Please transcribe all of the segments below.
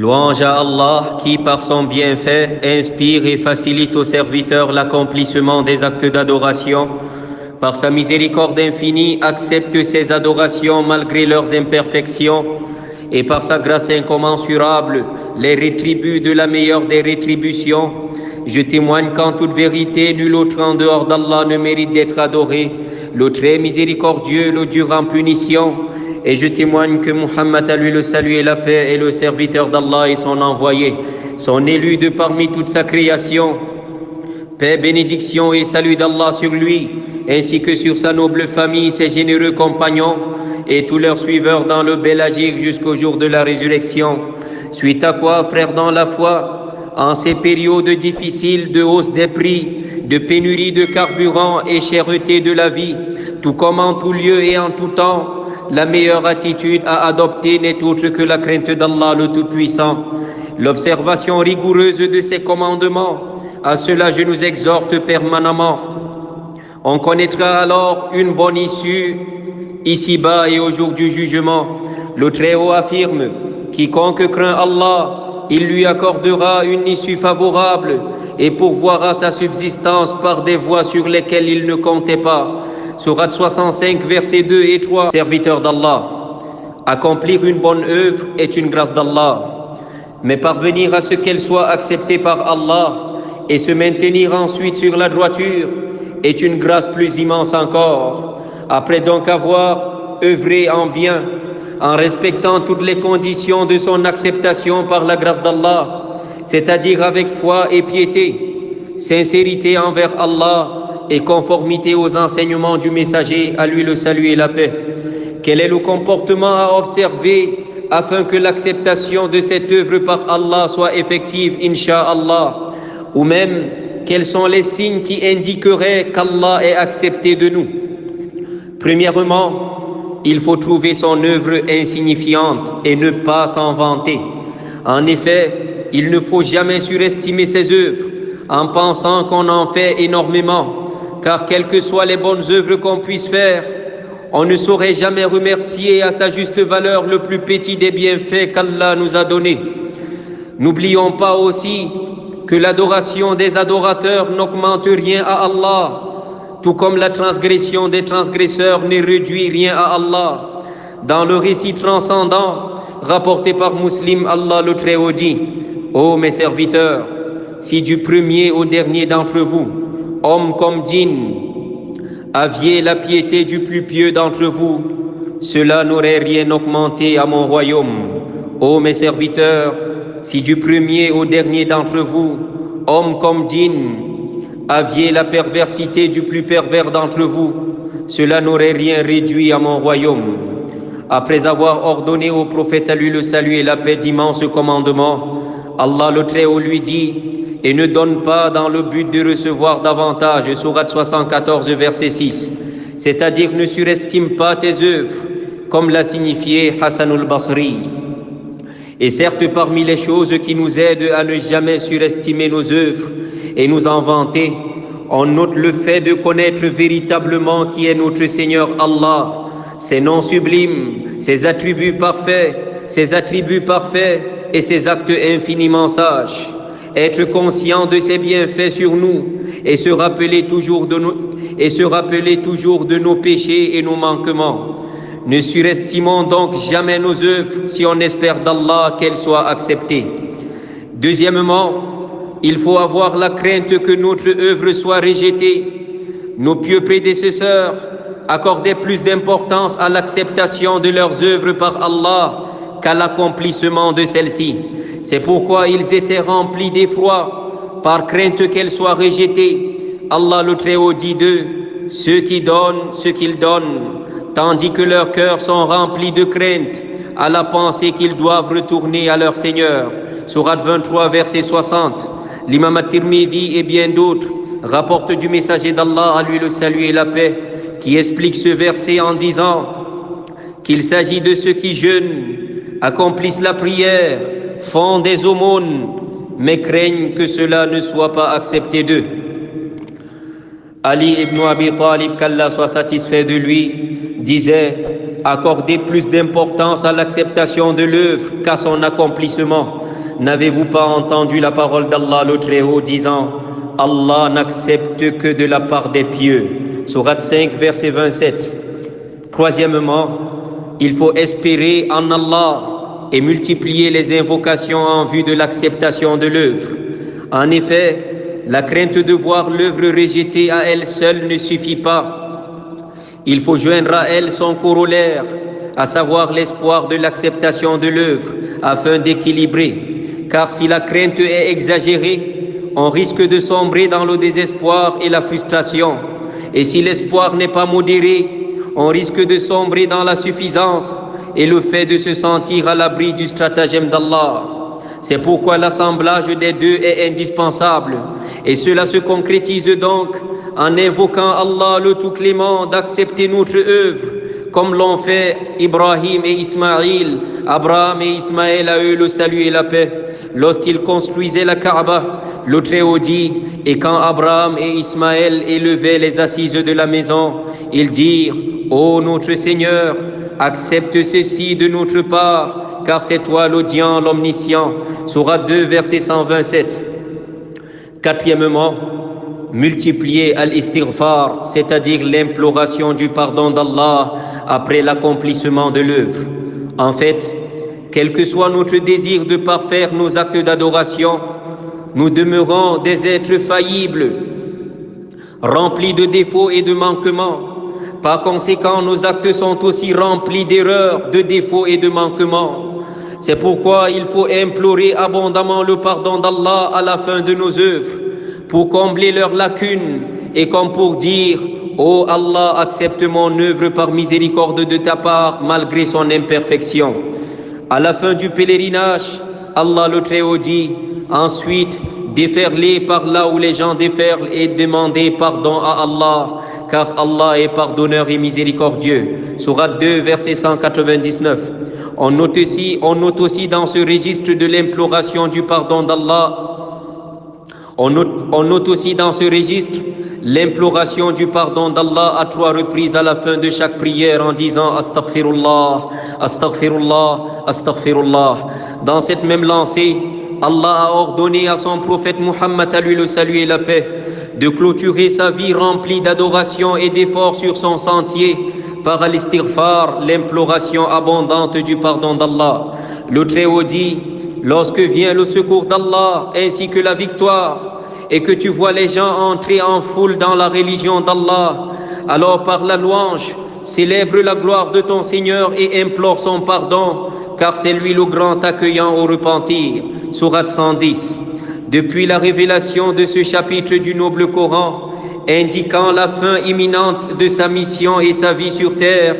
Louange à Allah qui, par son bienfait, inspire et facilite aux serviteurs l'accomplissement des actes d'adoration. Par sa miséricorde infinie, accepte ces adorations malgré leurs imperfections. Et par sa grâce incommensurable, les rétribue de la meilleure des rétributions. Je témoigne qu'en toute vérité, nul autre en dehors d'Allah ne mérite d'être adoré. Le très miséricordieux, le dur en punition. Et je témoigne que Muhammad, à lui le salut et la paix, est le serviteur d'Allah et son envoyé, son élu de parmi toute sa création. Paix, bénédiction et salut d'Allah sur lui, ainsi que sur sa noble famille, ses généreux compagnons et tous leurs suiveurs dans le bel agir jusqu'au jour de la résurrection. Suite à quoi, frères dans la foi, en ces périodes difficiles de hausse des prix, de pénurie de carburant et cherté de la vie, tout comme en tout lieu et en tout temps, la meilleure attitude à adopter n'est autre que la crainte d'Allah le Tout-Puissant, l'observation rigoureuse de ses commandements. À cela je nous exhorte permanemment. On connaîtra alors une bonne issue ici-bas et au jour du jugement. Le Très-Haut affirme: quiconque craint Allah, il lui accordera une issue favorable et pourvoira sa subsistance par des voies sur lesquelles il ne comptait pas. Sourate 65, versets 2 et 3. Serviteur d'Allah, accomplir une bonne œuvre est une grâce d'Allah, mais parvenir à ce qu'elle soit acceptée par Allah et se maintenir ensuite sur la droiture est une grâce plus immense encore. Après donc avoir œuvré en bien, en respectant toutes les conditions de son acceptation par la grâce d'Allah, c'est-à-dire avec foi et piété, sincérité envers Allah et conformité aux enseignements du messager, à lui le salut et la paix. Quel est le comportement à observer afin que l'acceptation de cette œuvre par Allah soit effective, Inch'Allah? Ou même, quels sont les signes qui indiqueraient qu'Allah est accepté de nous? Premièrement, il faut trouver son œuvre insignifiante et ne pas s'en vanter. En effet, il ne faut jamais surestimer ses œuvres en pensant qu'on en fait énormément, car quelles que soient les bonnes œuvres qu'on puisse faire, on ne saurait jamais remercier à sa juste valeur le plus petit des bienfaits qu'Allah nous a donnés. N'oublions pas aussi que l'adoration des adorateurs n'augmente rien à Allah, tout comme la transgression des transgresseurs ne réduit rien à Allah. Dans le récit transcendant rapporté par Muslim, Allah le Très-Haut dit: ô mes serviteurs, si du premier au dernier d'entre vous, hommes comme djinns, aviez la piété du plus pieux d'entre vous, cela n'aurait rien augmenté à mon royaume. Ô mes serviteurs, si du premier au dernier d'entre vous, hommes comme djinns, aviez la perversité du plus pervers d'entre vous, cela n'aurait rien réduit à mon royaume. Après avoir ordonné au prophète, à lui le salut et la paix, d'immenses commandements, Allah le Très-Haut lui dit: et ne donne pas dans le but de recevoir davantage. Sourate 74, verset 6. C'est-à-dire, ne surestime pas tes œuvres, comme l'a signifié Hassan al-Basri. Et certes, parmi les choses qui nous aident à ne jamais surestimer nos œuvres et nous en vanter, on note le fait de connaître véritablement qui est notre Seigneur Allah, ses noms sublimes, ses attributs parfaits et ses actes infiniment sages. Être conscient de ses bienfaits sur nous et se rappeler toujours de nos péchés et nos manquements. Ne surestimons donc jamais nos œuvres si on espère d'Allah qu'elles soient acceptées. Deuxièmement, il faut avoir la crainte que notre œuvre soit rejetée. Nos pieux prédécesseurs accordaient plus d'importance à l'acceptation de leurs œuvres par Allah qu'à l'accomplissement de celles-ci. C'est pourquoi ils étaient remplis d'effroi, par crainte qu'elles soient rejetées. Allah le Très-Haut dit d'eux: ceux qui donnent ce qu'ils donnent, tandis que leurs cœurs sont remplis de crainte à la pensée qu'ils doivent retourner à leur Seigneur. Sourate 23, verset 60. L'imam at-Tirmidhi et bien d'autres rapportent du messager d'Allah, à lui le salut et la paix, qui explique ce verset en disant qu'il s'agit de ceux qui jeûnent, accomplissent la prière, font des aumônes, mais craignent que cela ne soit pas accepté d'eux. Ali ibn Abi Talib, qu'Allah soit satisfait de lui, disait: accorder plus d'importance à l'acceptation de l'œuvre qu'à son accomplissement. n'avez-vous pas entendu la parole d'Allah le Très-Haut disant « Allah n'accepte que de la part des pieux » Sourate 5, verset 27. Troisièmement, il faut espérer en Allah et multiplier les invocations en vue de l'acceptation de l'œuvre. En effet, la crainte de voir l'œuvre rejetée à elle seule ne suffit pas. Il faut joindre à elle son corollaire, à savoir l'espoir de l'acceptation de l'œuvre, afin d'équilibrer. Car si la crainte est exagérée, on risque de sombrer dans le désespoir et la frustration. Et si l'espoir n'est pas modéré, on risque de sombrer dans la suffisance et le fait de se sentir à l'abri du stratagème d'Allah. C'est pourquoi l'assemblage des deux est indispensable. Et cela se concrétise donc en invoquant Allah le Tout-Clément d'accepter notre œuvre, comme l'ont fait Ibrahim et Ismaïl, Abraham et Ismaël, à eux le salut et la paix. Lorsqu'ils construisaient la Kaaba, le Très-Haut dit, et quand Abraham et Ismaël élevaient les assises de la maison, ils dirent, ô notre Seigneur, accepte ceci de notre part, car c'est toi l'audient, l'omniscient. Sourate 2, verset 127. Quatrièmement, multiplier al-istighfar, c'est-à-dire l'imploration du pardon d'Allah après l'accomplissement de l'œuvre. En fait, quel que soit notre désir de parfaire nos actes d'adoration, nous demeurons des êtres faillibles, remplis de défauts et de manquements. Par conséquent, nos actes sont aussi remplis d'erreurs, de défauts et de manquements. C'est pourquoi il faut implorer abondamment le pardon d'Allah à la fin de nos œuvres, pour combler leurs lacunes et comme pour dire « Ô Allah, accepte mon œuvre par miséricorde de ta part malgré son imperfection ». À la fin du pèlerinage, Allah le Très-Haut dit « Ensuite, déferlez par là où les gens déferlent et demandez pardon à Allah, car Allah est pardonneur et miséricordieux. » Sourate 2, verset 199. On note aussi dans ce registre de l'imploration du pardon d'Allah, on note aussi dans ce registre l'imploration du pardon d'Allah à 3 reprises à la fin de chaque prière en disant Astaghfirullah, Astaghfirullah, Astaghfirullah. Dans cette même lancée, Allah a ordonné à son prophète Muhammad, à lui le salut et la paix, de clôturer sa vie remplie d'adoration et d'efforts sur son sentier par l'istighfar, l'imploration abondante du pardon d'Allah. Le Très-Haut dit, lorsque vient le secours d'Allah ainsi que la victoire, et que tu vois les gens entrer en foule dans la religion d'Allah, alors par la louange, célèbre la gloire de ton Seigneur et implore son pardon, car c'est lui le grand accueillant au repentir. Sourate 110. Depuis la révélation de ce chapitre du noble Coran, indiquant la fin imminente de sa mission et sa vie sur terre,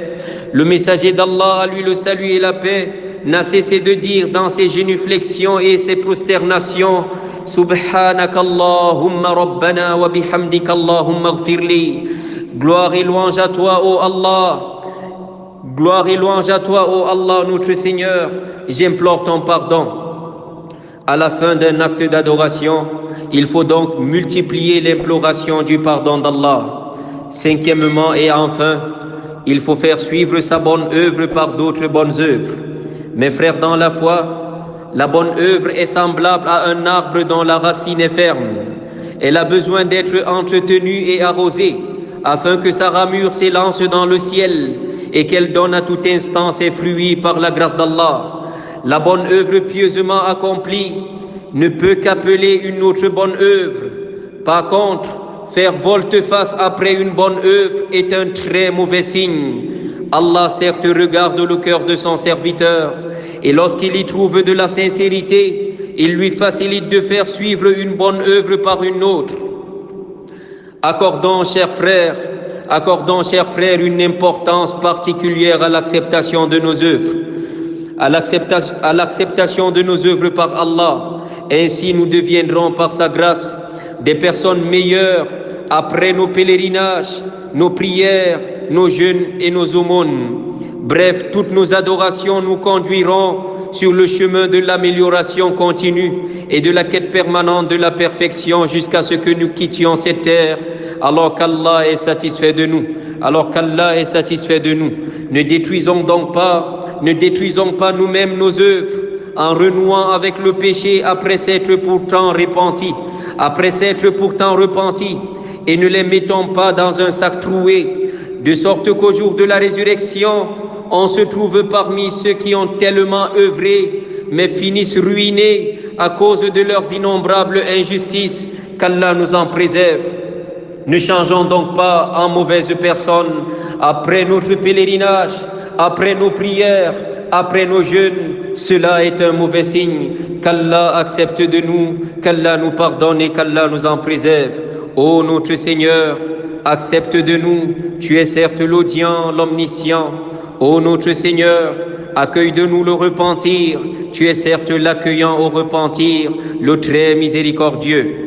le messager d'Allah, à lui le salut et la paix, n'a cessé de dire dans ses génuflexions et ses prosternations Subhanakallahumma Rabbana wa bihamdika Allahumma ghfirli. Gloire et louange à toi, ô Allah. Gloire et louange à toi, ô Allah, notre Seigneur. J'implore ton pardon. À la fin d'un acte d'adoration, il faut donc multiplier l'imploration du pardon d'Allah. Cinquièmement et enfin, il faut faire suivre sa bonne œuvre par d'autres bonnes œuvres. Mes frères dans la foi, la bonne œuvre est semblable à un arbre dont la racine est ferme. Elle a besoin d'être entretenue et arrosée, afin que sa ramure s'élance dans le ciel et qu'elle donne à tout instant ses fruits par la grâce d'Allah. La bonne œuvre pieusement accomplie ne peut qu'appeler une autre bonne œuvre. Par contre, faire volte-face après une bonne œuvre est un très mauvais signe. Allah certes regarde le cœur de son serviteur, et lorsqu'il y trouve de la sincérité, il lui facilite de faire suivre une bonne œuvre par une autre. Accordons, chers frères, une importance particulière à l'acceptation de nos œuvres, à l'acceptation de nos œuvres par Allah. Ainsi nous deviendrons par sa grâce des personnes meilleures après nos pèlerinages, nos prières, nos jeûnes et nos aumônes. Bref, toutes nos adorations nous conduiront sur le chemin de l'amélioration continue et de la quête permanente de la perfection jusqu'à ce que nous quittions cette terre, alors qu'Allah est satisfait de nous. Ne détruisons pas nous-mêmes nos œuvres en renouant avec le péché après s'être pourtant repenti, et ne les mettons pas dans un sac troué, de sorte qu'au jour de la résurrection, on se trouve parmi ceux qui ont tellement œuvré, mais finissent ruinés à cause de leurs innombrables injustices, qu'Allah nous en préserve. Ne changeons donc pas en mauvaise personne après notre pèlerinage, après nos prières, après nos jeûnes. Cela est un mauvais signe. Qu'Allah accepte de nous, qu'Allah nous pardonne et qu'Allah nous en préserve. Ô notre Seigneur, accepte de nous, tu es certes l'audient, l'omniscient. Ô notre Seigneur, accueille de nous le repentir, tu es certes l'accueillant au repentir, le très miséricordieux.